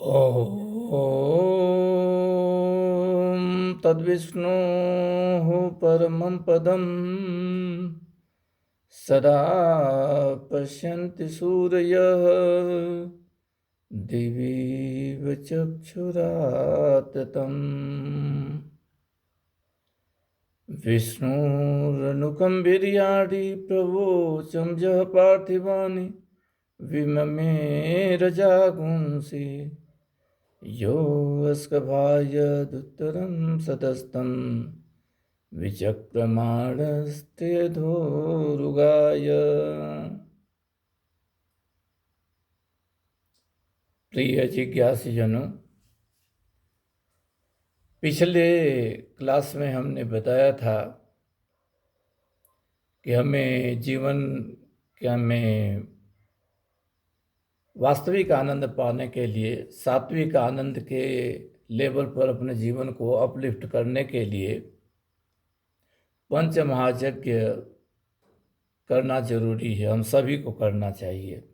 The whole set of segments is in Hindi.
ॐ तद्विष्णोः परमं पदं सदा पश्यन्ति सूरयः दिवीव चक्षुराततम् विष्णुरनुकं बिर्याडि प्रवोचं जः पार्थिवानि विममे रजागुंसि यो अस्कभायदुत्तरं सतस्तं विचक्रमाणस्तेधोरुगाय। प्रिय जिज्ञासुजनों, पिछले क्लास में हमने बताया था कि हमें जीवन में वास्तविक आनंद पाने के लिए, सात्विक आनंद के लेवल पर अपने जीवन को अपलिफ्ट करने के लिए पंच महायज्ञ करना जरूरी है। हम सभी को करना चाहिए।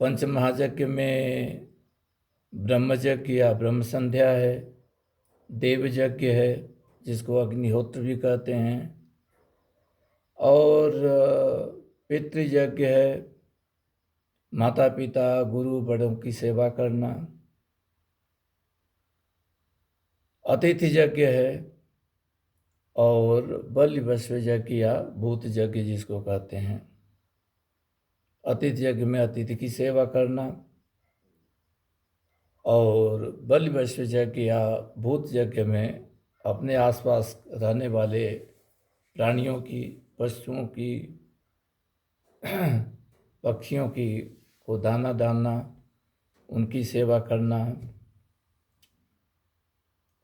पंच महायज्ञ में ब्रह्मयज्ञ या ब्रह्म संध्या है, देवयज्ञ है जिसको अग्निहोत्र भी कहते हैं, और पितृयज्ञ है, माता पिता गुरु बड़ों की सेवा करना, अतिथि यज्ञ है, और बलि वैश्व यज्ञ या भूत यज्ञ जिसको कहते हैं। अतिथि यज्ञ में अतिथि की सेवा करना, और बलि वैश्व यज्ञ या भूत यज्ञ में अपने आसपास रहने वाले प्राणियों की, पशुओं की, पक्षियों की को दाना डालना, उनकी सेवा करना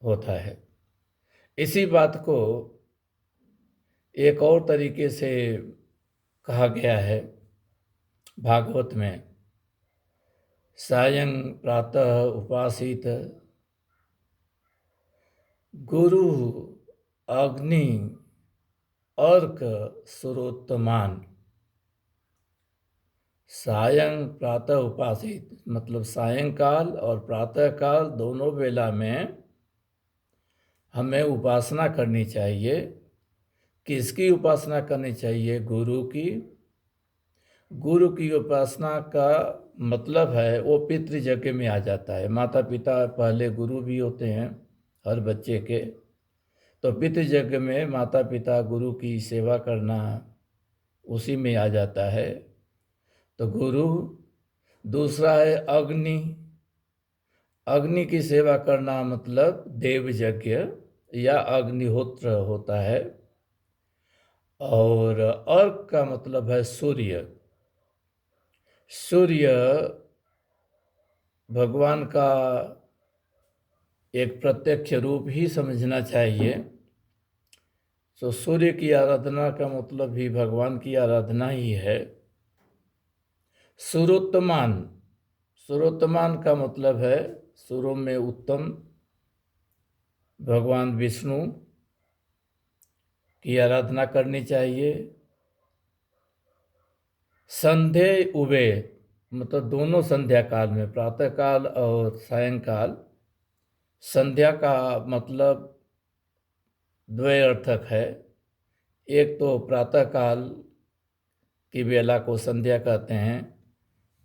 होता है। इसी बात को एक और तरीके से कहा गया है भागवत में, सायं प्रातः उपासित गुरु अग्नि अर्क सुरोत्तमान। सायं प्रातः उपासित मतलब सायंकाल और प्रातःकाल दोनों वेला में हमें उपासना करनी चाहिए। किसकी उपासना करनी चाहिए? गुरु की। गुरु की उपासना का मतलब है वो पितृयज्ञ में आ जाता है। माता पिता पहले गुरु भी होते हैं हर बच्चे के, तो पितृयज्ञ में माता पिता गुरु की सेवा करना उसी में आ जाता है। तो गुरु। दूसरा है अग्नि। अग्नि की सेवा करना मतलब देवयज्ञ या अग्निहोत्र होता है। और अर्क का मतलब है सूर्य। सूर्य भगवान का एक प्रत्यक्ष रूप ही समझना चाहिए। तो सूर्य की आराधना का मतलब भी भगवान की आराधना ही है। सुरोत्तमान। सुरोत्तमान का मतलब है सुरों में उत्तम, भगवान विष्णु की आराधना करनी चाहिए। संध्या उभे मतलब दोनों संध्या काल में, प्रातःकाल और सायंकाल। संध्या का मतलब द्वयर्थक है। एक तो प्रातःकाल की बेला को संध्या कहते हैं,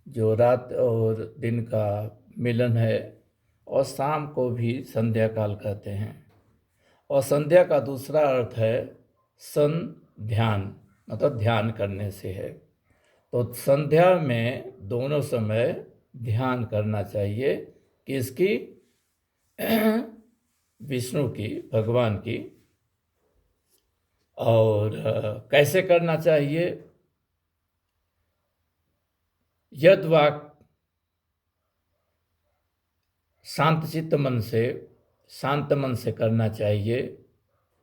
जो रात और दिन का मिलन है, और शाम को भी संध्या काल कहते हैं। और संध्या का दूसरा अर्थ है ध्यान, मतलब ध्यान करने से है। तो संध्या में दोनों समय ध्यान करना चाहिए। किसकी? विष्णु की, भगवान की। और कैसे करना चाहिए? यद वाक शांत मन से करना चाहिए।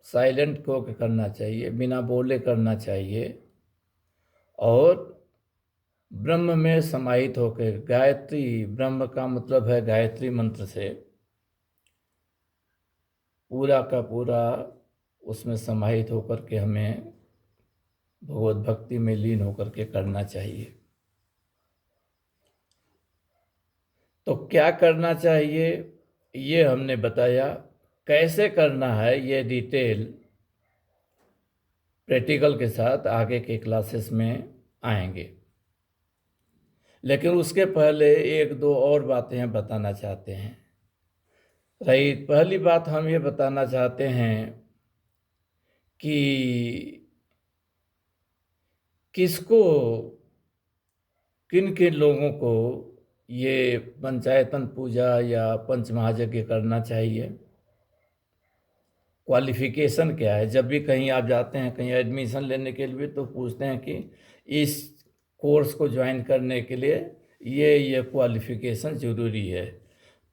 साइलेंट होकर करना चाहिए, बिना बोले करना चाहिए। और ब्रह्म में समाहित होकर, गायत्री, ब्रह्म का मतलब है गायत्री मंत्र से पूरा का पूरा उसमें समाहित होकर के हमें भगवत भक्ति में लीन होकर के करना चाहिए। तो क्या करना चाहिए ये हमने बताया, कैसे करना है ये डिटेल प्रैक्टिकल के साथ आगे के क्लासेस में आएंगे। लेकिन उसके पहले एक दो और बातें हम बताना चाहते हैं। रही पहली बात, हम ये बताना चाहते हैं कि किसको, किन किन लोगों को ये पंचायतन पूजा या पंचमहायज्ञ करना चाहिए, क्वालिफिकेशन क्या है। जब भी कहीं आप जाते हैं, कहीं एडमिशन लेने के लिए, तो पूछते हैं कि इस कोर्स को ज्वाइन करने के लिए ये क्वालिफिकेशन ज़रूरी है।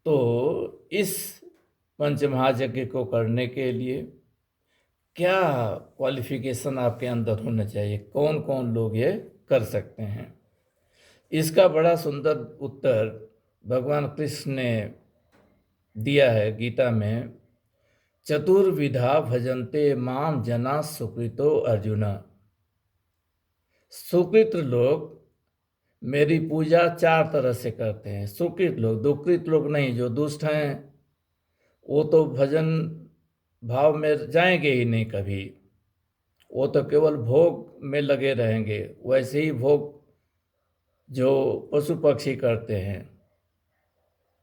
तो इस पंचमहायज्ञ को करने के लिए क्या क्वालिफिकेशन आपके अंदर होना चाहिए, कौन कौन लोग ये कर सकते हैं। इसका बड़ा सुंदर उत्तर भगवान कृष्ण ने दिया है गीता में। चतुर्विधा भजन्ते माम जना सुकृतो अर्जुन। सुकृत लोग मेरी पूजा 4 तरह से करते हैं। सुकृत लोग, दुकृत लोग नहीं, जो दुष्ट हैं वो तो भजन भाव में जाएंगे ही नहीं कभी, वो तो केवल भोग में लगे रहेंगे। वैसे ही भोग जो पशु पक्षी करते हैं,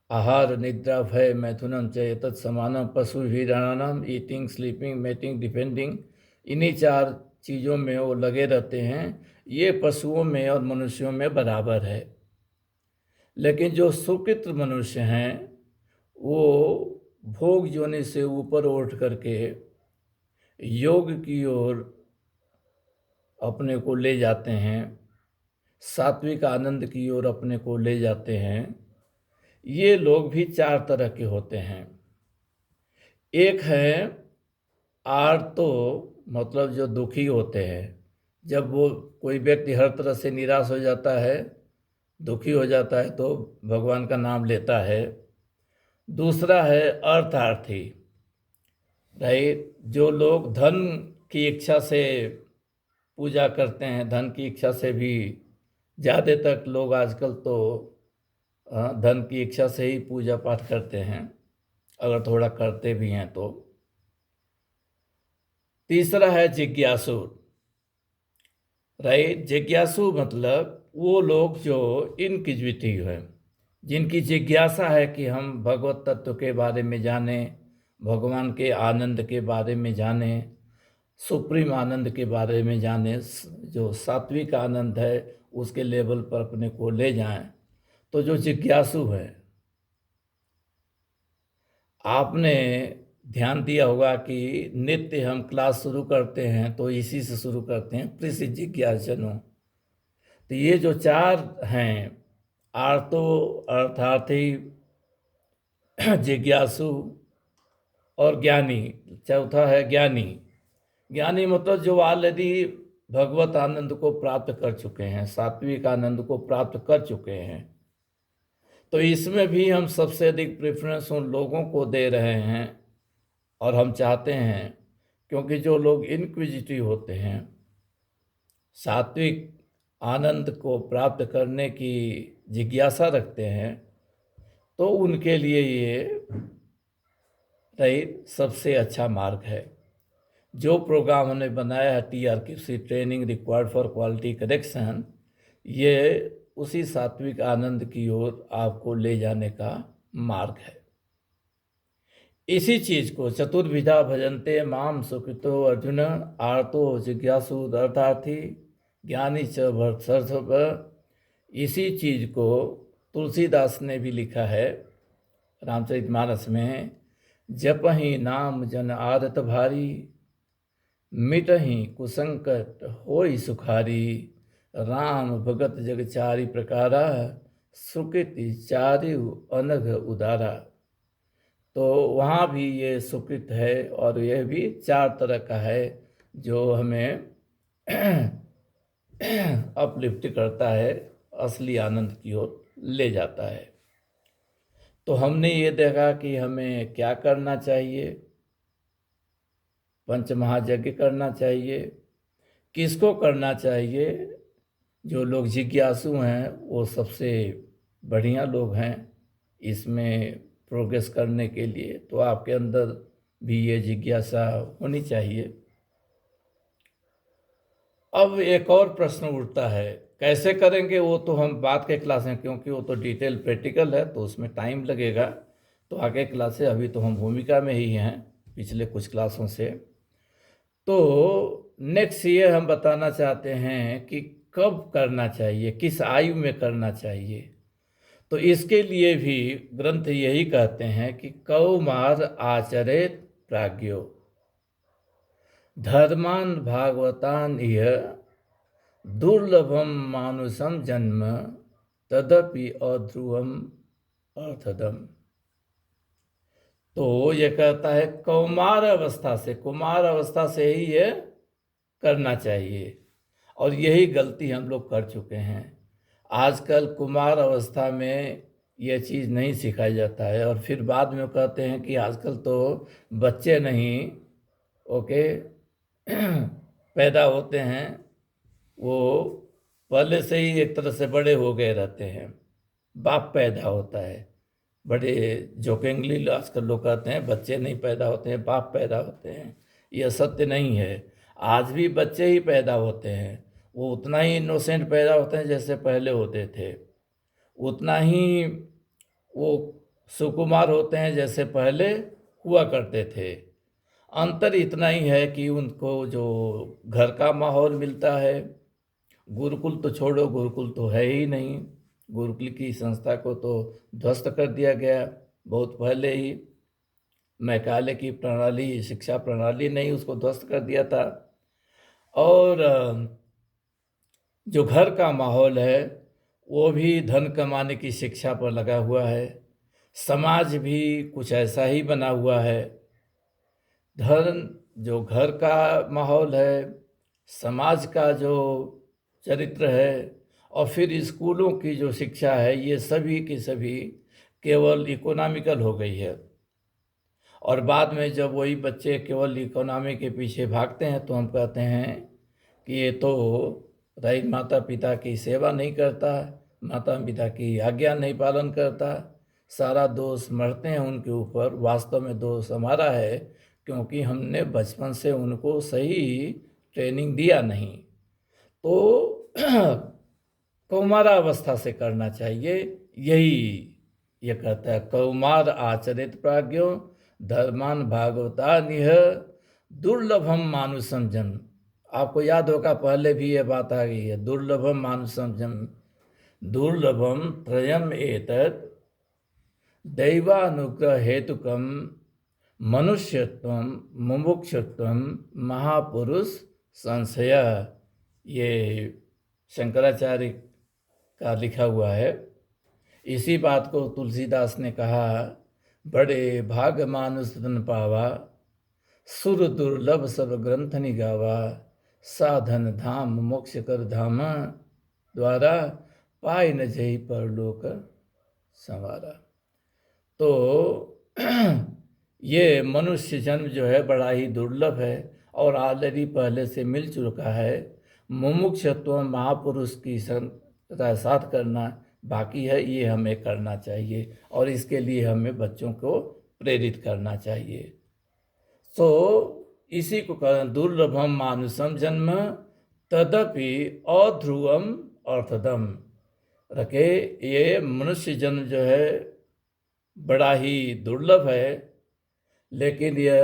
आहार निद्रा भय मैथुनम च एतत् समानम पशु वीराणाम, ईटिंग स्लीपिंग मेटिंग डिफेंडिंग, इन्हीं 4 चीज़ों में वो लगे रहते हैं। ये पशुओं में और मनुष्यों में बराबर है। लेकिन जो सुकृत मनुष्य हैं वो भोग जोनि से ऊपर उठ करके योग की ओर अपने को ले जाते हैं, सात्विक आनंद की ओर अपने को ले जाते हैं। ये लोग भी 4 तरह के होते हैं। एक है आर्तो, मतलब जो दुखी होते हैं। जब वो कोई व्यक्ति हर तरह से निराश हो जाता है, दुखी हो जाता है, तो भगवान का नाम लेता है। दूसरा है अर्थार्थी, राइट, जो लोग धन की इच्छा से पूजा करते हैं। धन की इच्छा से भी ज़्यादा तक लोग आजकल तो धन की इच्छा से ही पूजा पाठ करते हैं, अगर थोड़ा करते भी हैं तो। तीसरा है जिज्ञासु, राइट। जिज्ञासु मतलब वो लोग जो इनक्विजिटिव हैं, जिनकी जिज्ञासा है कि हम भगवत तत्व के बारे में जानें, भगवान के आनंद के बारे में जानें, सुप्रीम आनंद के बारे में जानें, जो सात्विक आनंद है उसके लेवल पर अपने को ले जाएं। तो जो जिज्ञासु है, आपने ध्यान दिया होगा कि नित्य हम क्लास शुरू करते हैं तो इसी से शुरू करते हैं, पृथ्वी जिज्ञासनो। तो ये जो 4 हैं, आर्तो, अर्थार्थी, जिज्ञासु और ज्ञानी। चौथा है ज्ञानी। ज्ञानी मतलब जो ऑलरेडी भगवत आनंद को प्राप्त कर चुके हैं, सात्विक आनंद को प्राप्त कर चुके हैं। तो इसमें भी हम सबसे अधिक प्रेफरेंस उन लोगों को दे रहे हैं, और हम चाहते हैं, क्योंकि जो लोग इनक्विजिटिव होते हैं, सात्विक आनंद को प्राप्त करने की जिज्ञासा रखते हैं, तो उनके लिए ये राइट सबसे अच्छा मार्ग है। जो प्रोग्राम हमने बनाया है TRQC, training required for quality correction, ये उसी सात्विक आनंद की ओर आपको ले जाने का मार्ग है। इसी चीज को चतुर्विधा भजन्ते माम सुकृतो अर्जुन, आर्तो जिज्ञासु अर्थार्थी ज्ञानी च भरतर्षभ। इसी चीज को तुलसीदास ने भी लिखा है रामचरितमानस में। जपहि नाम जन आदत भारी, मिटहि कुसंकट होई सुखारी, राम भगत जग चारि प्रकारा, सुकृति चारिउ अनघ उदारा। तो वहाँ भी ये सुकृत है, और यह भी 4 तरह का है जो हमें अपलिफ्ट करता है, असली आनंद की ओर ले जाता है। तो हमने ये देखा कि हमें क्या करना चाहिए। पंचमहायज्ञ करना चाहिए। किसको करना चाहिए? जो लोग जिज्ञासु हैं वो सबसे बढ़िया लोग हैं। इसमें प्रोग्रेस करने के लिए, तो आपके अंदर भी ये जिज्ञासा होनी चाहिए। अब एक और प्रश्न उठता है, कैसे करेंगे वो तो हम बाद के क्लास में, क्योंकि वो तो डिटेल प्रैक्टिकल है तो उसमें टाइम लगेगा, तो आगे क्लास से, अभी तो हम भूमिका में ही हैं पिछले कुछ क्लासों से। तो नेक्स्ट ये हम बताना चाहते हैं कि कब करना चाहिए, किस आयु में करना चाहिए। तो इसके लिए भी ग्रंथ यही कहते हैं कि कौमार आचरेत प्राज्ञो धर्मान भागवतान इह दुर्लभम मानुषम जन्म तदपि अध्रुवम अर्थदम। तो ये कहता है कौमार अवस्था से, कुमार अवस्था से ही ये करना चाहिए, और यही गलती हम लोग कर चुके हैं। आजकल कुमार अवस्था में ये चीज़ नहीं सिखाया जाता है, और फिर बाद में कहते हैं कि आजकल तो बच्चे नहीं, ओके, पैदा होते हैं, वो पहले से ही एक तरह से बड़े हो गए रहते हैं, बाप पैदा होता है। बड़े जोकेंगली आजकल लोग कहते हैं बच्चे नहीं पैदा होते हैं, बाप पैदा होते हैं। यह सत्य नहीं है। आज भी बच्चे ही पैदा होते हैं, वो उतना ही इनोसेंट पैदा होते हैं जैसे पहले होते थे, उतना ही वो सुकुमार होते हैं जैसे पहले हुआ करते थे। अंतर इतना ही है कि उनको जो घर का माहौल मिलता है, गुरुकुल तो छोड़ो, गुरुकुल तो है ही नहीं, गुरुकुल की संस्था को तो ध्वस्त कर दिया गया बहुत पहले ही। मैकाले की प्रणाली, शिक्षा प्रणाली ने ही उसको ध्वस्त कर दिया था। और जो घर का माहौल है वो भी धन कमाने की शिक्षा पर लगा हुआ है। समाज भी कुछ ऐसा ही बना हुआ है। धर्म, जो घर का माहौल है, समाज का जो चरित्र है, और फिर स्कूलों की जो शिक्षा है, ये सभी की सभी केवल इकोनॉमिकल हो गई है। और बाद में जब वही बच्चे केवल इकोनॉमी के पीछे भागते हैं तो हम कहते हैं कि ये तो रही माता पिता की सेवा नहीं करता, माता पिता की आज्ञा नहीं पालन करता, सारा दोष मरते हैं उनके ऊपर। वास्तव में दोष हमारा है, क्योंकि हमने बचपन से उनको सही ट्रेनिंग दिया नहीं। तो कौमार अवस्था से करना चाहिए, यही ये कहता है। कौमार आचरित प्राज्ञो धर्मान भागवता निह दुर्लभम मानुषम जन्म। आपको याद होगा पहले भी ये बात आ गई है, दुर्लभम मानुषम जन्म, दुर्लभम त्रयम एतत् दैवानुग्रह हेतुकम मनुष्यत्वम मुमुक्षुत्वम महापुरुष संशय। ये शंकराचार्य का लिखा हुआ है। इसी बात को तुलसीदास ने कहा, बड़े भाग मानुष तन पावा सुर दुर्लभ सब ग्रंथ निगावा साधन धाम मोक्ष कर धाम द्वारा पाए न जही परलोक संवारा। तो ये मनुष्य जन्म जो है बड़ा ही दुर्लभ है, और ऑलरेडी पहले से मिल चुका है। मुमुक्षत्व महापुरुष की साथ करना बाकी है, ये हमें करना चाहिए, और इसके लिए हमें बच्चों को प्रेरित करना चाहिए। तो इसी को दुर्लभम मानुषम जन्म तदपि अध्रुवम अर्थदम रखे। ये मनुष्य जन्म जो है बड़ा ही दुर्लभ है, लेकिन यह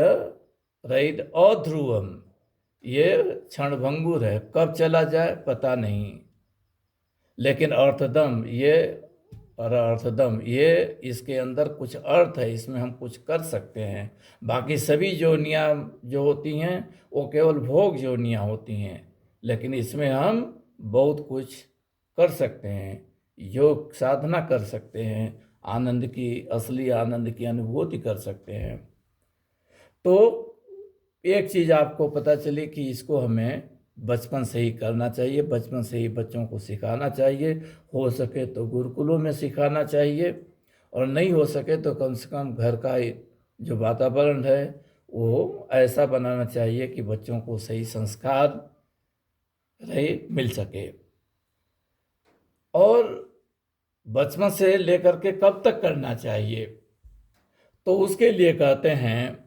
राइट अध्रुवम, ये क्षणभंगुर है, कब चला जाए पता नहीं। लेकिन अर्थदम, ये और अर्थदम, ये इसके अंदर कुछ अर्थ है, इसमें हम कुछ कर सकते हैं। बाकी सभी जोनियाँ जो होती हैं वो केवल भोग जोनियाँ होती हैं, लेकिन इसमें हम बहुत कुछ कर सकते हैं, योग साधना कर सकते हैं, आनंद की, असली आनंद की अनुभूति कर सकते हैं। तो एक चीज़ आपको पता चली कि इसको हमें बचपन से ही करना चाहिए, बचपन से ही बच्चों को सिखाना चाहिए। हो सके तो गुरुकुलों में सिखाना चाहिए, और नहीं हो सके तो कम से कम घर का जो वातावरण है वो ऐसा बनाना चाहिए कि बच्चों को सही संस्कार रहे मिल सके। और बचपन से लेकर के कब तक करना चाहिए? तो उसके लिए कहते हैं,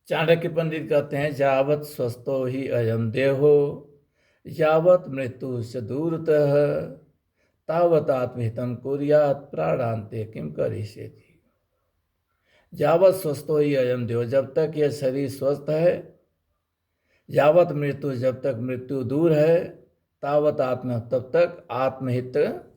चाणक्य पंडित कहते हैं, यावत् स्वस्थो ही अयम देहो यावत् मृत्यु से दूरतः तावत् आत्महितम कुर्यात् प्राणान्ते किम करिष्यति। यावत् स्वस्थो ही अयम देहो, जब तक यह शरीर स्वस्थ है, यावत् मृत्यु, जब तक मृत्यु दूर है, तावत् आत्म, तब तक आत्महित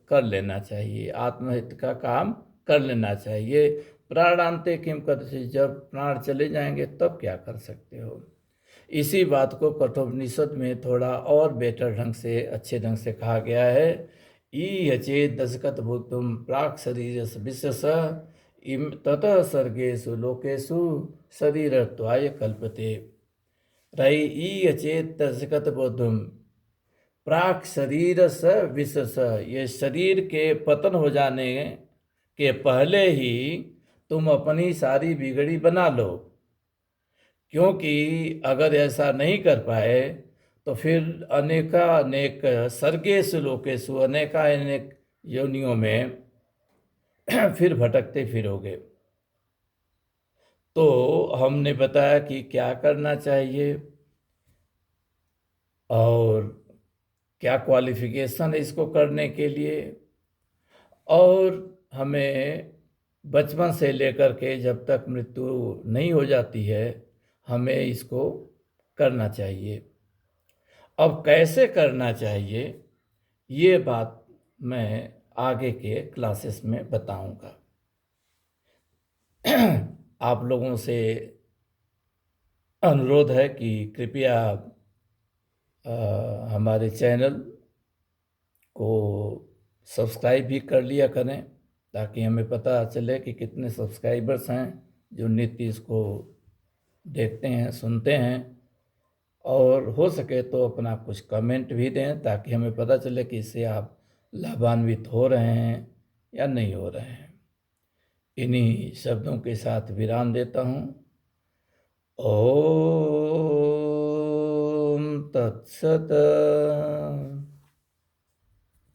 कर लेना चाहिए, आत्महित का काम कर लेना चाहिए। प्राणांते किम करते, जब प्राण चले जाएंगे तब क्या कर सकते हो। इसी बात को कठोपनिषद में थोड़ा और बेटर ढंग से, अच्छे ढंग से कहा गया है। ई चेत दशकत भूतुम प्राक शरीर विशेष इम ततः सर्गेषु लोकेषु शरीरत्वाय कल्पते। रई ई चेत दशकत बोधुम प्राक शरीर स विशेष, ये शरीर के पतन हो जाने के पहले ही तुम अपनी सारी बिगड़ी बना लो, क्योंकि अगर ऐसा नहीं कर पाए तो फिर अनेक सर्गेषु लोकेषु, अनेक योनियों में फिर भटकते फिरोगे। तो हमने बताया कि क्या करना चाहिए और क्या क्वालिफिकेशन है इसको करने के लिए, और हमें बचपन से लेकर के जब तक मृत्यु नहीं हो जाती है हमें इसको करना चाहिए। अब कैसे करना चाहिए ये बात मैं आगे के क्लासेस में बताऊंगा। आप लोगों से अनुरोध है कि कृपया हमारे चैनल को सब्सक्राइब भी कर लिया करें, ताकि हमें पता चले कि कितने सब्सक्राइबर्स हैं जो नित्य इसको देखते हैं, सुनते हैं। और हो सके तो अपना कुछ कमेंट भी दें, ताकि हमें पता चले कि इससे आप लाभान्वित हो रहे हैं या नहीं हो रहे हैं। इन्हीं शब्दों के साथ विराम देता हूँ। ओम तत्सत।